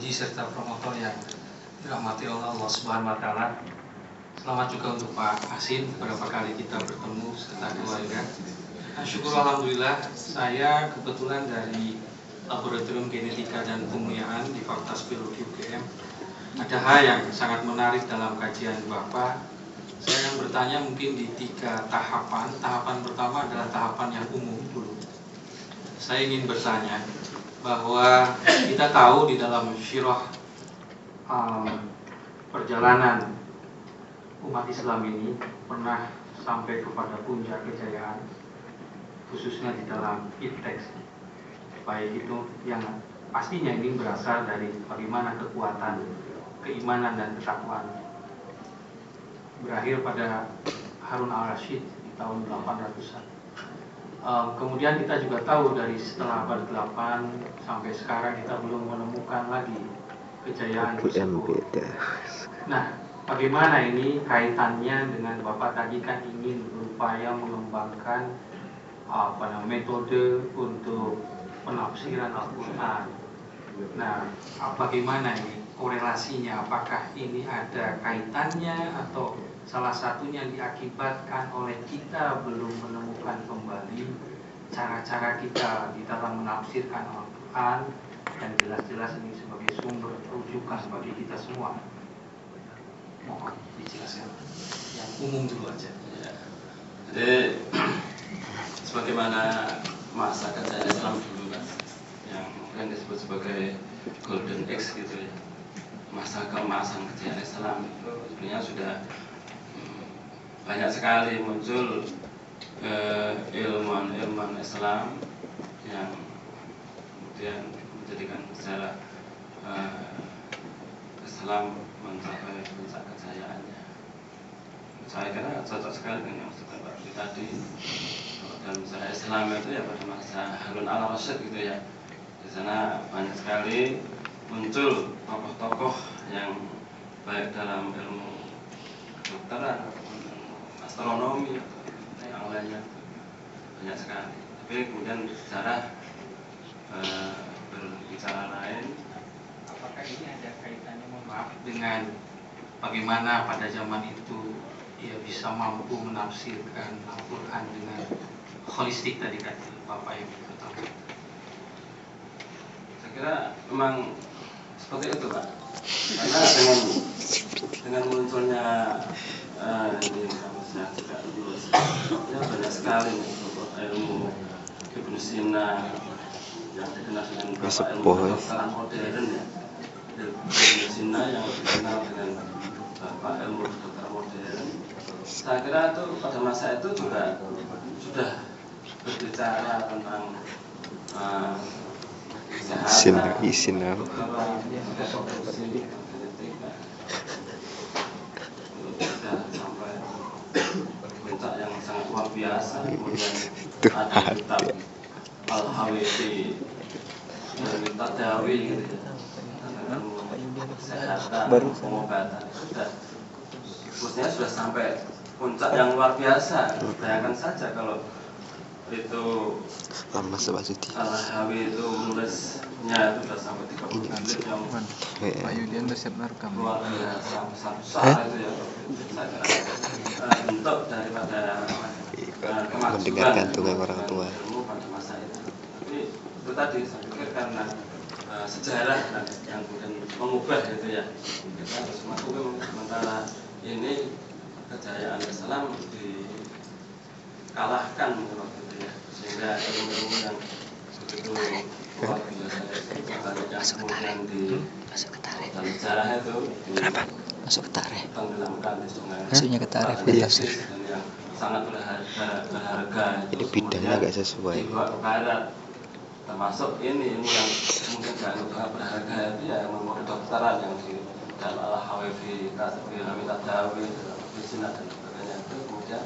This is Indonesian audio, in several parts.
puji serta promotor yang dirahmati oleh Allah Subhanahu wa Ta'ala. Selamat juga untuk Pak Asin, beberapa kali kita bertemu serta keluarga. Syukur alhamdulillah, saya kebetulan dari Laboratorium Genetika dan Kemuliaan di Fakultas Biologi UGM. Ada hal yang sangat menarik dalam kajian Bapak. Saya akan bertanya mungkin di 3 tahapan. Tahapan pertama adalah tahapan yang umum dulu. Saya ingin bertanya bahwa kita tahu di dalam syirah perjalanan umat Islam ini pernah sampai kepada puncak kejayaan, khususnya di dalam teks, baik itu yang pastinya ini berasal dari bagaimana kekuatan keimanan dan ketakwaan, berakhir pada Harun al-Rashid di tahun 800-an. Kemudian kita juga tahu dari setelah abad 8 sampai sekarang kita belum menemukan lagi kejayaan tersebut. Nah, bagaimana ini kaitannya dengan Bapak tadi kan ingin berupaya mengembangkan metode untuk penafsiran Al-Quran. Nah, bagaimana ini korelasinya? Apakah ini ada kaitannya atau salah satunya diakibatkan oleh kita belum menemukan kembali cara-cara kita di dalam menafsirkan Al-Quran, dan jelas-jelas ini sebagai sumber rujukan bagi kita semua. Mohon dijelaskan yang umum dulu aja. Ya. Jadi sebagaimana masa kejayaan Islam dulu kan, yang mungkin disebut sebagai Golden Age gitu ya, masa keemasan kejayaan Islam itu sebenarnya sudah banyak sekali muncul ilmuwan Islam yang kemudian menjadikan sejarah Islam mencapai puncak kejayaannya. Saya kira cocok sekali dengan yang disebutkan Pak Rudi tadi. Dan misalnya Islam itu ya pada masa Harun al-Rashid gitu ya, di sana banyak sekali muncul tokoh-tokoh yang baik dalam ilmu kedokteran, astronomi atau yang lainnya, banyak sekali. Tapi kemudian sejarah berbicara lain. Apakah ini ada kaitannya, mohon maaf, dengan bagaimana pada zaman itu ia bisa mampu menafsirkan Al-Quran dengan holistik tadi kata Bapak yang pertama? Saya kira memang seperti itu Pak. Karena dengan munculnya ini kampusnya juga ya banyak sekali ilmu Ibnu Sina yang dikenal dengan Bapak ilmu kedokteran modern ya. Ibnu Sina yang dikenal dengan Bapak ilmu kedokteran modern. Saya kira itu pada masa itu juga sudah berbicara tentang izin sampai puncak yang sangat luar biasa. Kemudian ada kitab Al-Hawithi dan kitab Dawi gitu ya, tentang kesehatan, pengobatan. Khususnya sudah sampai puncak yang luar biasa. Bayangkan saja kalau itu Al-Hawi itu menulisnya itu sudah sampai 30 jilid yang Pak Yudian udah siap merekam. luar biasa besar itu ya. Saya kira bentuk daripada kemajuan mendengarkan dongeng orang tua ilmu pada masa itu. Tapi itu tadi saya pikir karena sejarah yang kemudian mengubah itu ya, kita harus mengakui sementara ini kejayaan Islam dikalahkan waktu itu ya, sehingga ilmu-ilmu yang begitu luar biasa itu banyak yang kemudian di dalam sejarah itu Masuk ke tareh. tenggelamkan di sungai. Masuknya ke tareh Dan yang sangat berharga ini bidangnya agak sesuai. dibawa ke barat, termasuk ini ilmu yang mungkin sangat berharga itu ya ilmu kedokteran yang di dalam Al-Hawithi, Hamid Ad-Dawi, Bisina dan sebagainya itu kemudian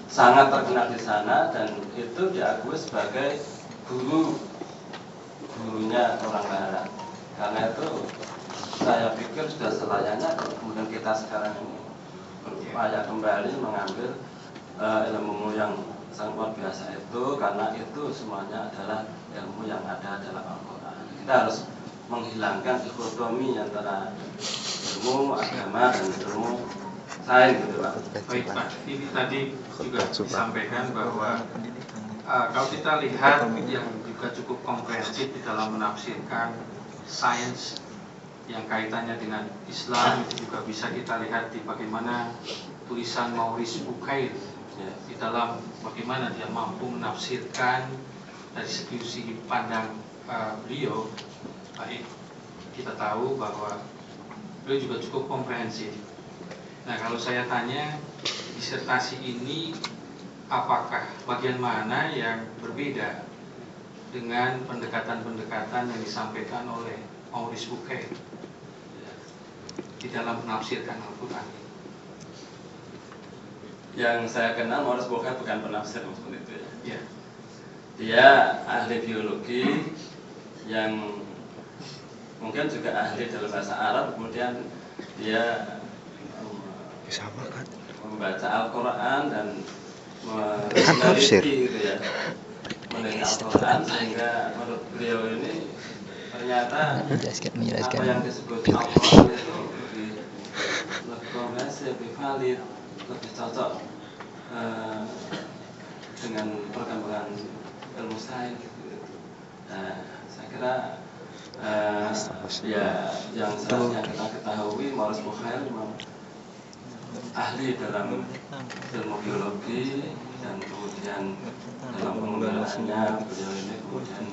sangat terkenal di sana, dan itu diakui sebagai gurunya orang barat. Karena itu saya pikir sudah selayaknya kemudian kita sekarang ini berupaya kembali mengambil ilmu yang sangat luar biasa itu, karena itu semuanya adalah ilmu yang ada dalam Al-Quran. Kita harus menghilangkan dikotomi antara ilmu agama dan ilmu sains gitu Pak. Baik Pak, ini tadi juga disampaikan bahwa kalau kita lihat yang juga cukup komprehensif di dalam menafsirkan sains yang kaitannya dengan Islam, itu juga bisa kita lihat di bagaimana tulisan Maurice Bucaille ya, di dalam bagaimana dia mampu menafsirkan dari segi pandang beliau. Baik, kita tahu bahwa beliau juga cukup komprehensif. Nah, kalau saya tanya, disertasi ini apakah bagian mana yang berbeda dengan pendekatan-pendekatan yang disampaikan oleh Maurice Bucaille di dalam menafsirkan Al-Quran? Yang saya kenal Maurice Bucaille bukan penafsir seperti itu ya. Ya. Dia ahli biologi yang mungkin juga ahli dalam bahasa Arab, kemudian dia sama kan membaca Al-Quran dan tafsir gitu ya, meneliti Al-Quran, sehingga menurut beliau ini ternyata apa yang disebut Al-Quran itu lebih komprehensif, lebih valid, lebih cocok dengan perkembangan ilmu sains gitu. Nah, saya kira ya yang seharusnya kita ketahui, Maurice Bucaille memang ahli dalam ilmu biologi, dan kemudian dalam pengembangannya beliau ini kemudian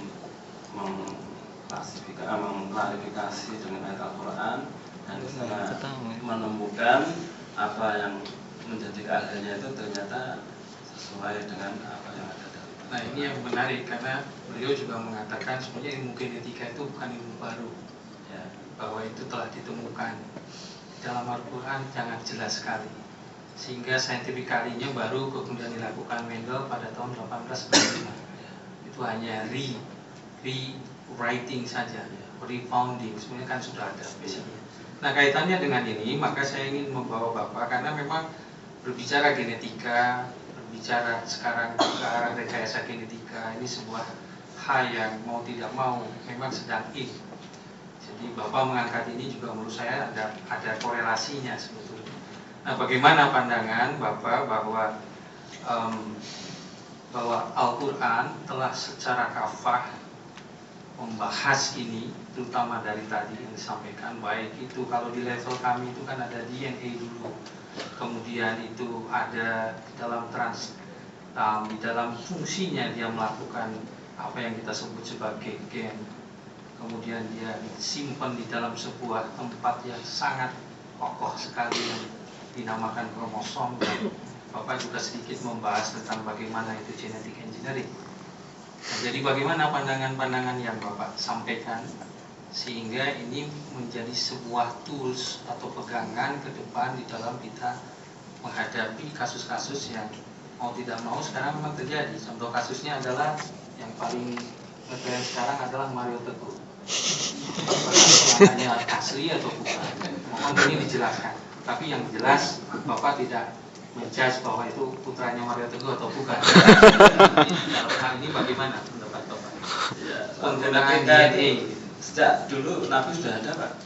mengklarifikasi dengan ayat Al-Quran, dan di sana menemukan apa yang menjadi keahliannya itu ternyata sesuai dengan apa yang ada dalam. Nah, ini yang menarik karena beliau juga mengatakan sebenarnya ilmu genetika itu bukan ilmu baru ya, bahwa itu telah ditemukan dalam Al-Quran sangat jelas sekali, sehingga scientifically-nya baru kemudian dilakukan Mendel pada tahun 1895. Itu hanya rewriting saja, refounding, sebenarnya kan sudah ada basicnya. Nah, kaitannya dengan ini, maka saya ingin membawa Bapak, karena memang berbicara genetika, berbicara sekarang ke arah rekayasa genetika, ini sebuah hal yang mau tidak mau memang sedang in. Jadi Bapak mengangkat ini juga menurut saya ada korelasinya sebetulnya. Nah, bagaimana pandangan Bapak bahwa Al-Quran telah secara kafah membahas ini, terutama dari tadi yang disampaikan, baik itu kalau di level kami itu kan ada DNA dulu, kemudian itu ada di dalam fungsinya dia melakukan apa yang kita sebut sebagai gen. Kemudian dia disimpan di dalam sebuah tempat yang sangat kokoh sekali yang dinamakan kromosom. Bapak juga sedikit membahas tentang bagaimana itu genetic engineering. Nah, jadi bagaimana pandangan-pandangan yang Bapak sampaikan sehingga ini menjadi sebuah tools atau pegangan ke depan di dalam kita menghadapi kasus-kasus yang mau tidak mau sekarang memang terjadi. Contoh kasusnya adalah yang paling ngetren sekarang adalah Mario Teguh. Hanya asli atau bukan, mohon ini dijelaskan. Tapi yang jelas Bapak tidak menjudge bahwa itu putranya Mario Teguh atau bukan. Dalam hal ini bagaimana pendapat Bapak? Ya, penggunaan DNA DNA sejak dulu Nabi sudah ada Pak.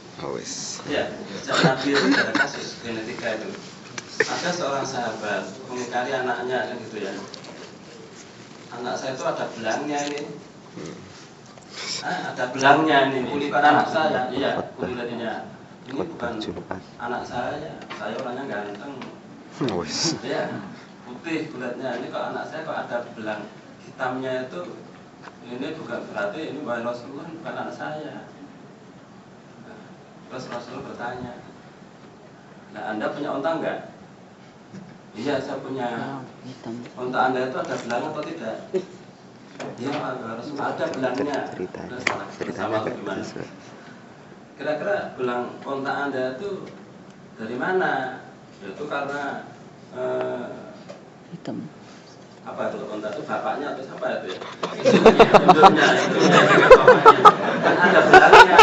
Ya, sejak Nabi itu ada kasus genetika itu. Ada seorang sahabat mengingkari anaknya kan gitu ya. Anak saya itu ada belangnya ini. Ada belangnya ini, bukan anak saya. Iya, kulitnya. Ini bukan anak saya orangnya ganteng. Ya, putih kulitnya. Ini kalau anak saya kok ada belang hitamnya itu, ini bukan berarti ini wahai Rasulullah bukan anak saya. Terus Rasulullah bertanya, nah Anda punya onta enggak? Iya, saya punya. Onta Anda itu ada belang atau tidak? Iya, Rasulullah ada belangnya. Bersama gimana? Kira-kira belang onta Anda itu dari mana? Itu karena hitam. Apa itu onta itu bapaknya atau siapa itu ya? Induknya Kan ada belangnya.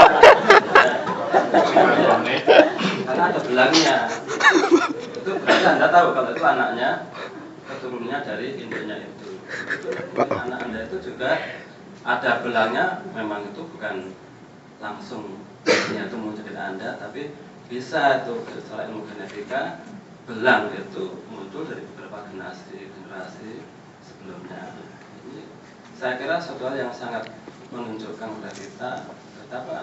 Karena ada belangnya. Itu berarti Anda tahu kalau itu anaknya, keturunannya dari induknya itu. Anak Anda itu juga ada belangnya, memang itu bukan langsung itu muncul di Anda, tapi bisa itu secara ilmu genetika belang itu muncul dari beberapa generasi sebelumnya. Jadi, saya kira suatu hal yang sangat menunjukkan kepada kita betapa